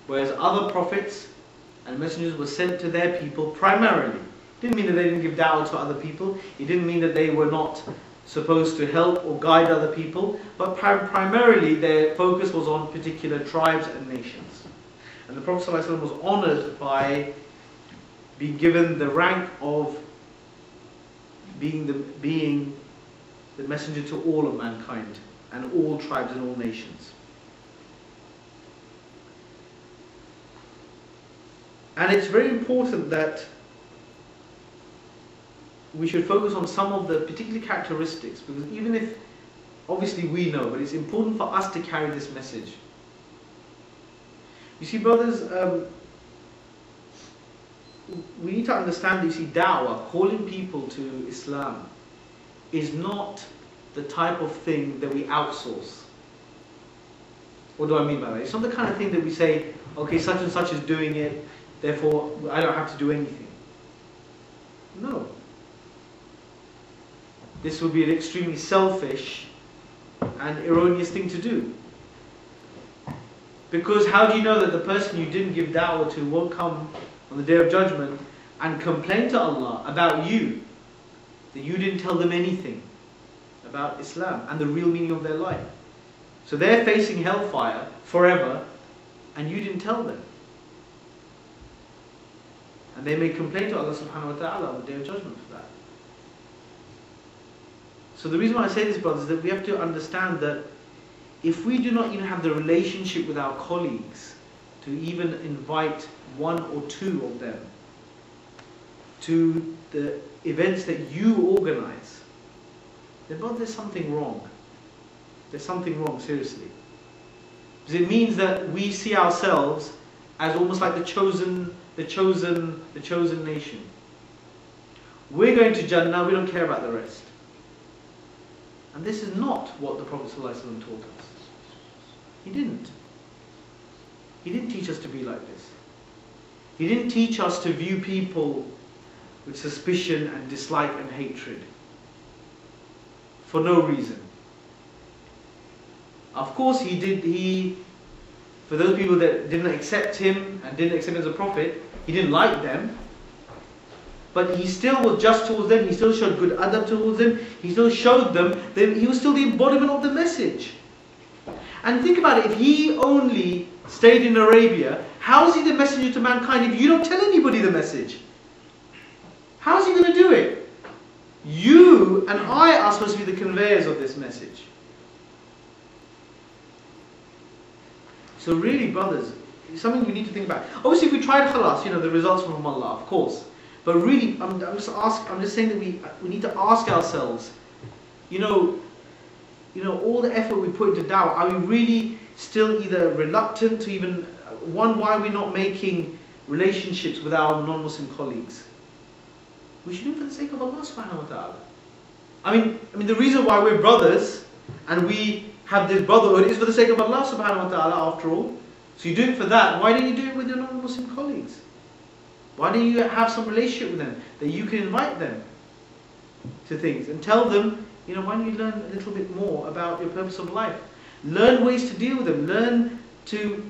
Whereas other prophets and messengers were sent to their people primarily. Didn't mean that they didn't give da'wah to other people. It didn't mean that they were not supposed to help or guide other people. But primarily their focus was on particular tribes and nations. And the Prophet ﷺ was honoured by being given the rank of being the messenger to all of mankind and all tribes and all nations. And it's very important that we should focus on some of the particular characteristics, because even if obviously we know, but it's important for us to carry this message. You see, brothers, we need to understand that, you see, da'wah, calling people to Islam, is not the type of thing that we outsource. What do I mean by that? It's not the kind of thing that we say, okay, such and such is doing it, therefore I don't have to do anything. No. This would be an extremely selfish and erroneous thing to do. Because how do you know that the person you didn't give da'wah to won't come on the Day of Judgment and complain to Allah about you, that you didn't tell them anything about Islam and the real meaning of their life? So they're facing hellfire forever and you didn't tell them. And they may complain to Allah subhanahu wa ta'ala on the Day of Judgment for that. So the reason why I say this, brothers, is that we have to understand that if we do not even have the relationship with our colleagues to even invite one or two of them to the events that you organize, then, brother, there's something wrong. There's something wrong, seriously. Because it means that we see ourselves as almost like the chosen nation. We're going to Jannah, we don't care about the rest. And this is not what the Prophet ﷺ taught us. He didn't. He didn't teach us to be like this. He didn't teach us to view people with suspicion and dislike and hatred for no reason. Of course he did, for those people that didn't accept him and didn't accept him as a prophet, he didn't like them. But he still was just towards them, he still showed good adab towards them, he still showed them that he was still the embodiment of the message. And think about it, if he only stayed in Arabia, how is he the messenger to mankind if you don't tell anybody the message? How is he going to do it? You and I are supposed to be the conveyors of this message. So really, brothers, it's something we need to think about. Obviously, if we tried khalas, the results from Allah, of course. But really, I'm just saying that we need to ask ourselves, all the effort we put into da'wah, are we really still either reluctant to even, why are we not making relationships with our non-Muslim colleagues? We should do it for the sake of Allah subhanahu wa ta'ala. I mean, the reason why we're brothers and we have this brotherhood is for the sake of Allah subhanahu wa ta'ala after all. So you do it for that. Why don't you do it with your non-Muslim colleagues? Why don't you have some relationship with them that you can invite them to things and tell them, why don't you learn a little bit more about your purpose of life? Learn ways to deal with them. Learn to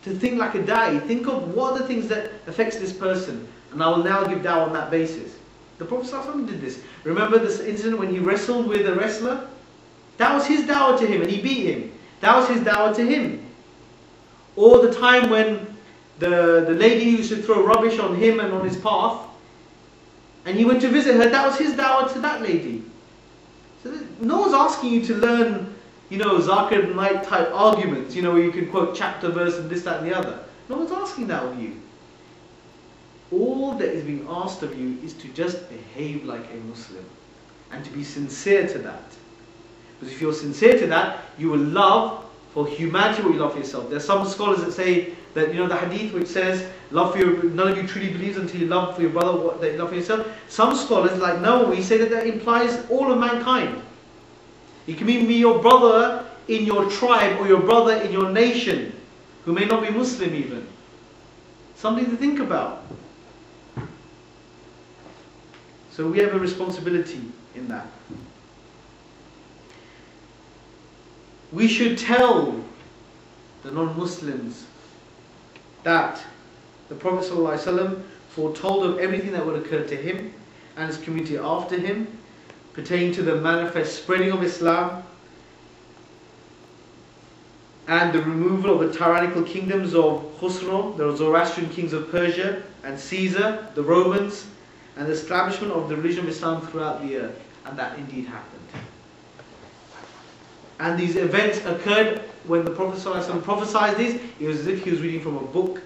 think like a da'i. Think of what are the things that affects this person, and I will now give da'wah on that basis. The Prophet ﷺ did this. Remember this incident when he wrestled with a wrestler? That was his da'wah to him and he beat him. That was his da'wah to him. Or the time when the lady used to throw rubbish on him and on his path, and he went to visit her, that was his da'wah to that lady. So no one's asking you to learn, Zakir Naik type arguments, where you can quote chapter, verse and this, that and the other. No one's asking that of you. All that is being asked of you is to just behave like a Muslim and to be sincere to that. Because if you're sincere to that, you will love for humanity what you love for yourself. There's some scholars that say that, the hadith which says, none of you truly believes until you love for your brother what that you love for yourself. Some scholars, like Nawawi, say that implies all of mankind. You can even be your brother in your tribe or your brother in your nation, who may not be Muslim even. Something to think about. So we have a responsibility in that. We should tell the non-Muslims, that the Prophet ﷺ foretold of everything that would occur to him and his community after him, pertaining to the manifest spreading of Islam and the removal of the tyrannical kingdoms of Khusro, the Zoroastrian kings of Persia, and Caesar, the Romans, and the establishment of the religion of Islam throughout the earth. And that indeed happened. And these events occurred when the Prophet ﷺ prophesied these. It was as if he was reading from a book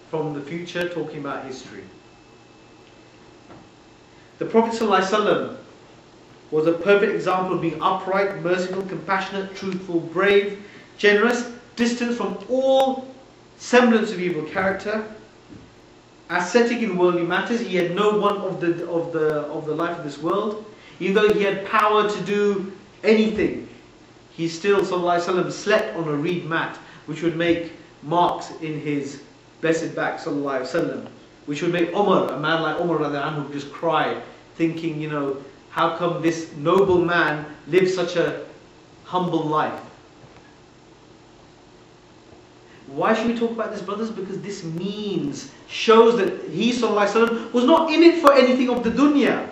from the future, talking about history. The Prophet ﷺ was a perfect example of being upright, merciful, compassionate, truthful, brave, generous, distant from all semblance of evil character, ascetic in worldly matters. He had no want of the life of this world. Even though he had power to do anything, he still, sallallahu alaihi wasallam, slept on a reed mat, which would make marks in his blessed back, sallallahu alaihi wasallam, which would make Umar, a man like Umar radiallahu anhu, just cry, thinking, you know, how come this noble man lived such a humble life? Why should we talk about this, brothers? Because this shows that he, sallallahu alaihi wasallam, was not in it for anything of the dunya.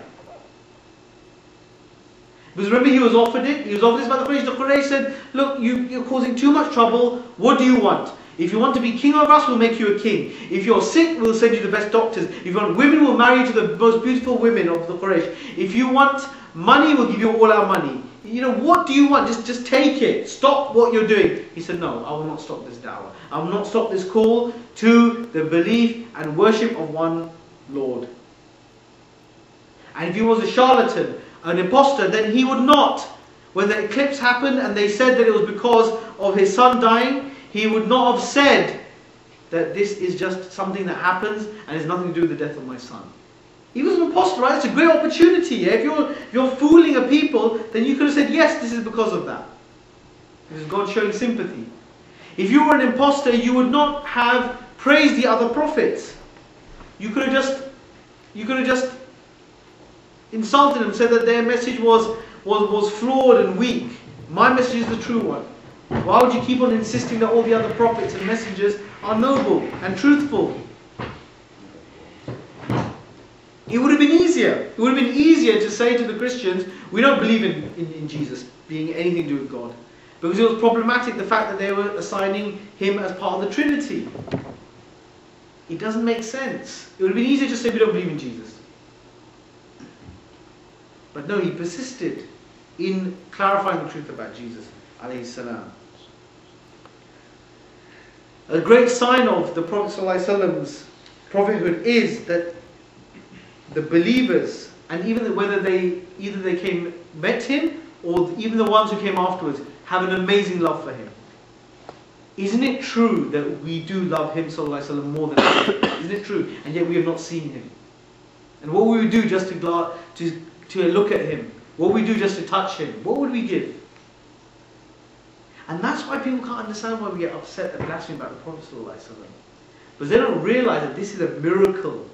Because remember, he was offered it. He was offered this by the Quraysh. The Quraysh said, look, you're causing too much trouble. What do you want? If you want to be king over us, we'll make you a king. If you're sick, we'll send you the best doctors. If you want women, we'll marry you to the most beautiful women of the Quraysh. If you want money, we'll give you all our money. You know, what do you want? Just take it. Stop what you're doing. He said, no, I will not stop this da'wah. I will not stop this call to the belief and worship of one Lord. And if he was a charlatan, an impostor, then he would not. When the eclipse happened and they said that it was because of his son dying, he would not have said that this is just something that happens and has nothing to do with the death of my son. He was an impostor, right? It's a great opportunity. Yeah? If you're fooling a people, then you could have said, yes, this is because of that. This is God showing sympathy. If you were an impostor, you would not have praised the other prophets. You could have just insulted them, said that their message was flawed and weak. My message is the true one. Why would you keep on insisting that all the other prophets and messengers are noble and truthful? It would have been easier. It would have been easier to say to the Christians, we don't believe in Jesus being anything to do with God. Because it was problematic, the fact that they were assigning him as part of the Trinity. It doesn't make sense. It would have been easier to say we don't believe in Jesus. But no, he persisted in clarifying the truth about Jesus, alayhi salam. A great sign of the Prophet ﷺ's prophethood is that the believers, and even whether either they met him, or even the ones who came afterwards, have an amazing love for him. Isn't it true that we do love him, sallallahu alaihi wasallam, more than him? Isn't it true? And yet we have not seen him. And what would we do just to look at him? What would we do just to touch him? What would we give? And that's why people can't understand why we get upset and blaspheme about the Prophet sallallahu alaihi wasallam. Because they don't realize that this is a miracle.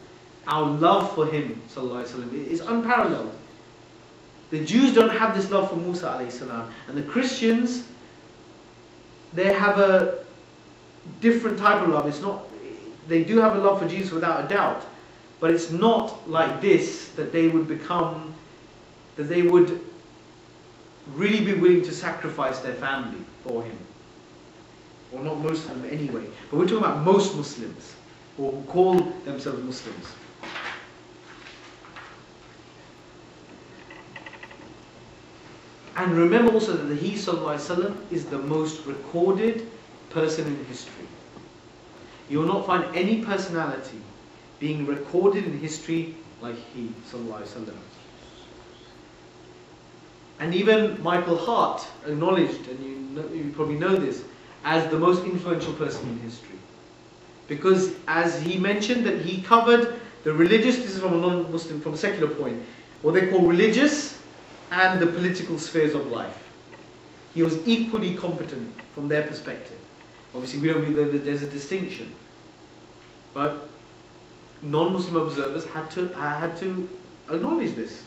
Our love for him sallallahu alaihi wasallam is unparalleled. The Jews don't have this love for Musa alayhi salam, and the Christians, they have a different type of love. It's not, they do have a love for Jesus without a doubt, but it's not like this, that they would become, that they would really be willing to sacrifice their family for him. Well, not most of them anyway, but we're talking about most Muslims, or who call themselves Muslims. And remember also that he sallallahu alaihi wasallam is the most recorded person in history. You will not find any personality being recorded in history like he sallallahu alaihi wasallam. And even Michael Hart acknowledged, and you probably know this, as the most influential person in history. Because as he mentioned that he covered the religious, this is from a non-Muslim, from a secular point, what they call religious and the political spheres of life. He was equally competent from their perspective. Obviously we don't believe that there's a distinction. But non-Muslim observers had to acknowledge this.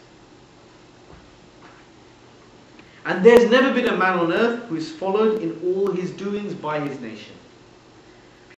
And there's never been a man on earth who is followed in all his doings by his nation.